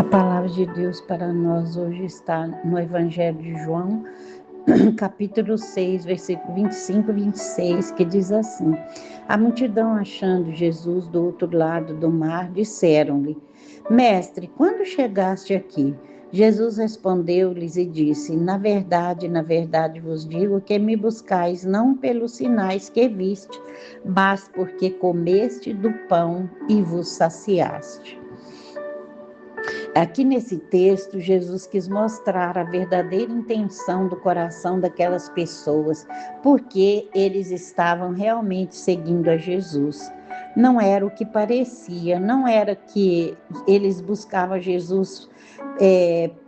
palavra de Deus para nós hoje está no Evangelho de João, capítulo 6, versículo 25 e 26, que diz assim: A multidão, achando Jesus do outro lado do mar, disseram-lhe: Mestre, quando chegaste aqui? Jesus respondeu-lhes e disse: na verdade vos digo que me buscais não pelos sinais que viste, mas porque comeste do pão e vos saciaste. Aqui nesse texto, Jesus quis mostrar a verdadeira intenção do coração daquelas pessoas, porque eles estavam realmente seguindo a Jesus. Não era o que parecia, não era que eles buscavam Jesus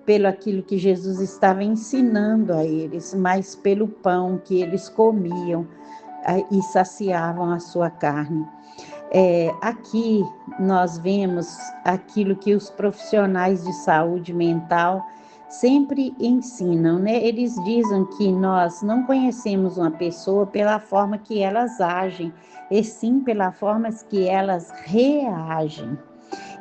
pelo aquilo que Jesus estava ensinando a eles, mas pelo pão que eles comiam e saciavam a sua carne. Aqui nós vemos aquilo que os profissionais de saúde mental sempre ensinam, né? Eles dizem que nós não conhecemos uma pessoa pela forma que elas agem, e sim pela forma que elas reagem.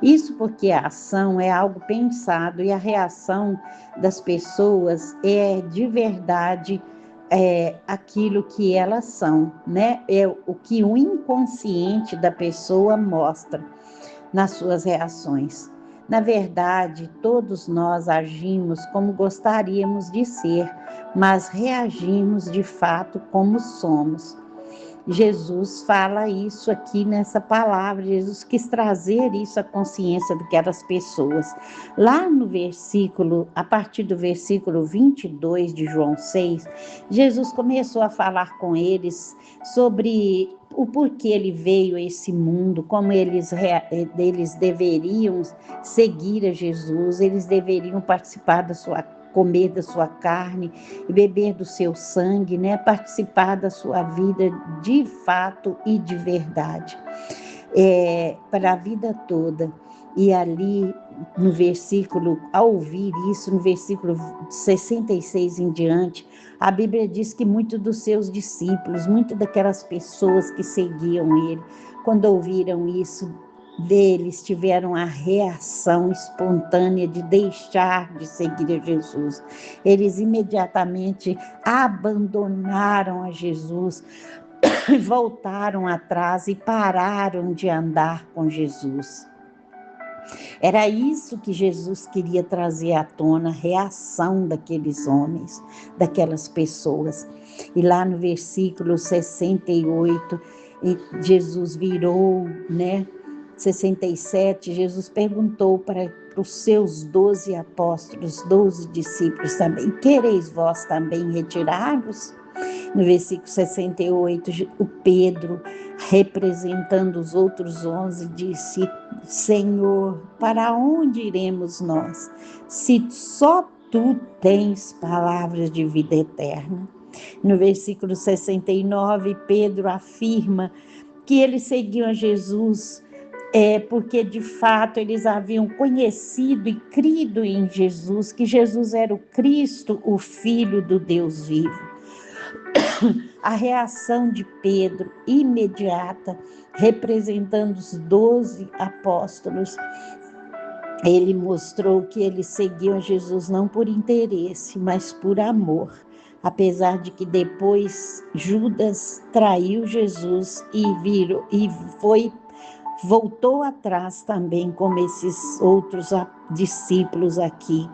Isso porque a ação é algo pensado e a reação das pessoas é de verdade aquilo que elas são, né? É o que o inconsciente da pessoa mostra nas suas reações. Na verdade, todos nós agimos como gostaríamos de ser, mas reagimos de fato como somos. Jesus fala isso aqui nessa palavra, Jesus quis trazer isso à consciência daquelas pessoas. Lá no versículo, a partir do versículo 22 de João 6, Jesus começou a falar com eles sobre o porquê ele veio a esse mundo, como eles deveriam seguir a Jesus, eles deveriam participar comer da sua carne e beber do seu sangue, né? Participar da sua vida de fato e de verdade, para a vida toda. E ali no versículo, ao ouvir isso, no versículo 66 em diante, a Bíblia diz que muitos dos seus discípulos, muitas daquelas pessoas que seguiam ele, quando ouviram isso deles, tiveram a reação espontânea de deixar de seguir a Jesus. Eles imediatamente abandonaram a Jesus, voltaram atrás e pararam de andar com Jesus. Era isso que Jesus queria trazer à tona, a reação daqueles homens, daquelas pessoas. E lá no versículo 68, Jesus virou, 67, Jesus perguntou para os seus 12 apóstolos, 12 discípulos também: quereis vós também retirar-vos? No versículo 68, o Pedro, representando os outros 11, disse: Senhor, para onde iremos nós, se só tu tens palavras de vida eterna? No versículo 69, Pedro afirma que eles seguiam a Jesus porque de fato eles haviam conhecido e crido em Jesus, que Jesus era o Cristo, o Filho do Deus vivo. A reação de Pedro, imediata, representando os 12 apóstolos, ele mostrou que eles seguiam a Jesus não por interesse, mas por amor. Apesar de que depois Judas traiu Jesus e voltou atrás também, como esses outros discípulos aqui,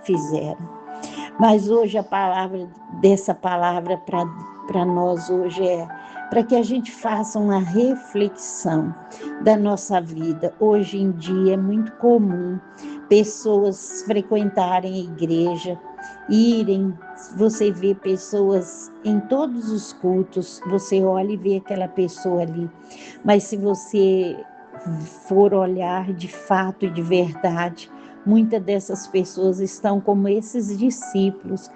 fizeram. Mas hoje dessa palavra para nós hoje para que a gente faça uma reflexão da nossa vida. Hoje em dia é muito comum pessoas frequentarem a igreja, você vê pessoas em todos os cultos, você olha e vê aquela pessoa ali, mas se você for olhar de fato e de verdade, muitas dessas pessoas estão como esses discípulos,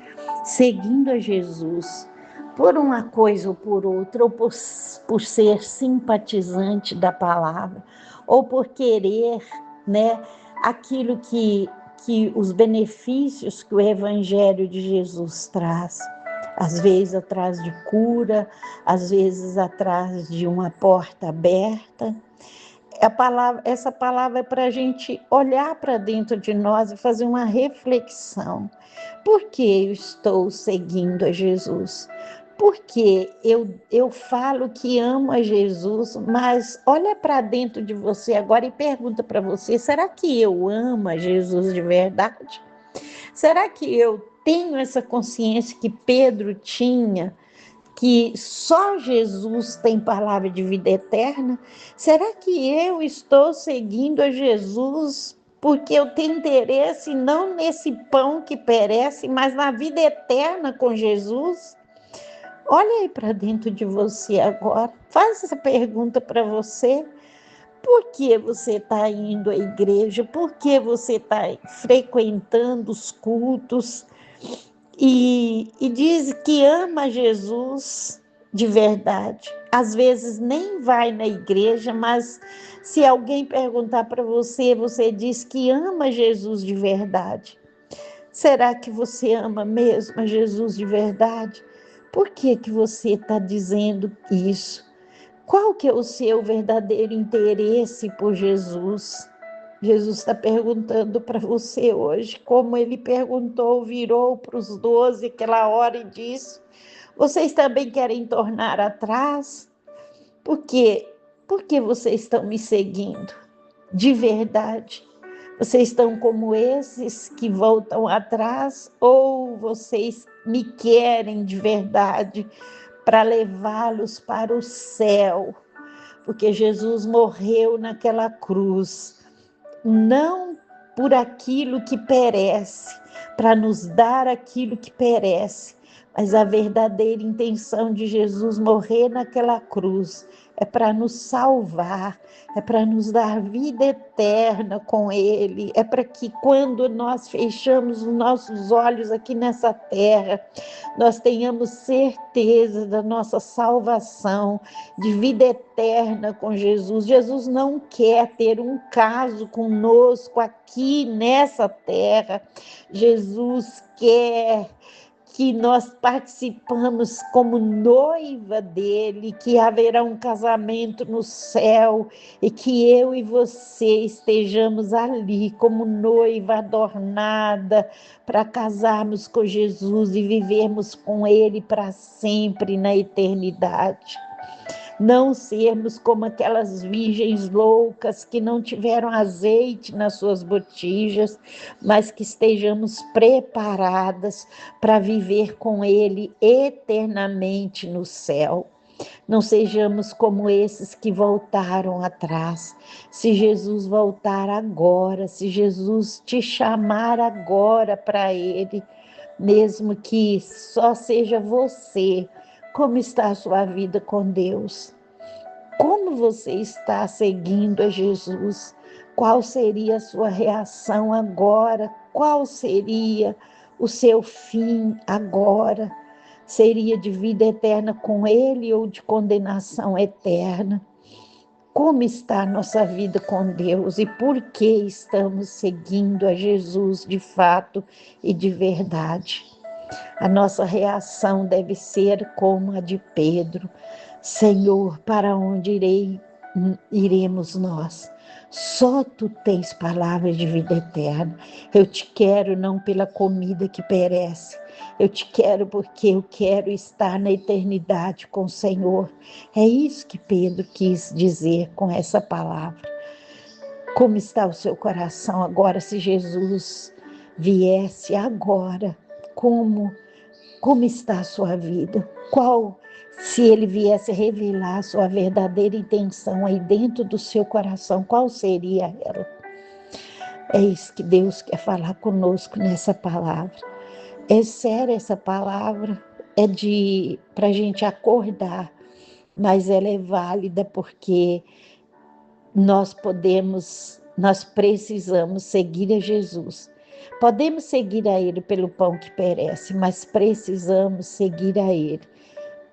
seguindo a Jesus, por uma coisa ou por outra, ou por ser simpatizante da palavra, ou por querer, aquilo que os benefícios que o Evangelho de Jesus traz. Às vezes atrás de cura, às vezes atrás de uma porta aberta. Essa palavra é para a gente olhar para dentro de nós e fazer uma reflexão. Por que eu estou seguindo a Jesus? Porque eu falo que amo a Jesus, mas olha para dentro de você agora e pergunta para você: será que eu amo a Jesus de verdade? Será que eu tenho essa consciência que Pedro tinha, que só Jesus tem palavra de vida eterna? Será que eu estou seguindo a Jesus porque eu tenho interesse não nesse pão que perece, mas na vida eterna com Jesus? Olha aí para dentro de você agora, faz essa pergunta para você. Por que você está indo à igreja? Por que você está frequentando os cultos? E diz que ama Jesus de verdade. Às vezes nem vai na igreja, mas se alguém perguntar para você, você diz que ama Jesus de verdade. Será que você ama mesmo a Jesus de verdade? Por que você está dizendo isso? Qual que é o seu verdadeiro interesse por Jesus? Jesus está perguntando para você hoje, como ele perguntou, virou para os 12 aquela hora e disse: vocês também querem tornar atrás? Por quê? Por que vocês estão me seguindo? De verdade? Vocês estão como esses que voltam atrás? Ou vocês me querem de verdade para levá-los para o céu? Porque Jesus morreu naquela cruz, não por aquilo que perece, para nos dar aquilo que perece, mas a verdadeira intenção de Jesus morrer naquela cruz é para nos salvar, é para nos dar vida eterna com Ele, é para que quando nós fechamos os nossos olhos aqui nessa terra, nós tenhamos certeza da nossa salvação, de vida eterna com Jesus. Jesus não quer ter um caso conosco aqui nessa terra. Jesus quer que nós participamos como noiva dele, que haverá um casamento no céu e que eu e você estejamos ali como noiva adornada para casarmos com Jesus e vivermos com ele para sempre na eternidade. Não sermos como aquelas virgens loucas que não tiveram azeite nas suas botijas, mas que estejamos preparadas para viver com Ele eternamente no céu. Não sejamos como esses que voltaram atrás. Se Jesus voltar agora, se Jesus te chamar agora para Ele, mesmo que só seja você, como está a sua vida com Deus? Como você está seguindo a Jesus? Qual seria a sua reação agora? Qual seria o seu fim agora? Seria de vida eterna com Ele ou de condenação eterna? Como está a nossa vida com Deus e por que estamos seguindo a Jesus de fato e de verdade? A nossa reação deve ser como a de Pedro: Senhor, para onde iremos nós? Só tu tens palavras de vida eterna. Eu te quero não pela comida que perece. Eu te quero porque eu quero estar na eternidade com o Senhor. É isso que Pedro quis dizer com essa palavra. Como está o seu coração agora, se Jesus viesse agora? Como está a sua vida? Se ele viesse revelar a sua verdadeira intenção aí dentro do seu coração, qual seria ela? É isso que Deus quer falar conosco nessa palavra. É séria essa palavra, para a gente acordar, mas ela é válida porque nós precisamos seguir a Jesus. Podemos seguir a Ele pelo pão que perece, mas precisamos seguir a Ele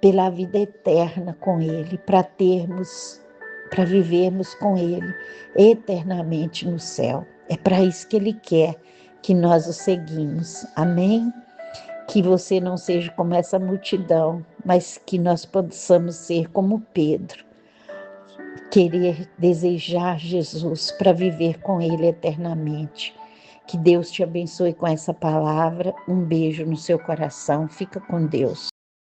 pela vida eterna com Ele, para vivermos com Ele eternamente no céu. É para isso que Ele quer que nós o seguimos. Amém? Que você não seja como essa multidão, mas que nós possamos ser como Pedro, querer desejar Jesus para viver com Ele eternamente. Que Deus te abençoe com essa palavra. Um beijo no seu coração. Fica com Deus.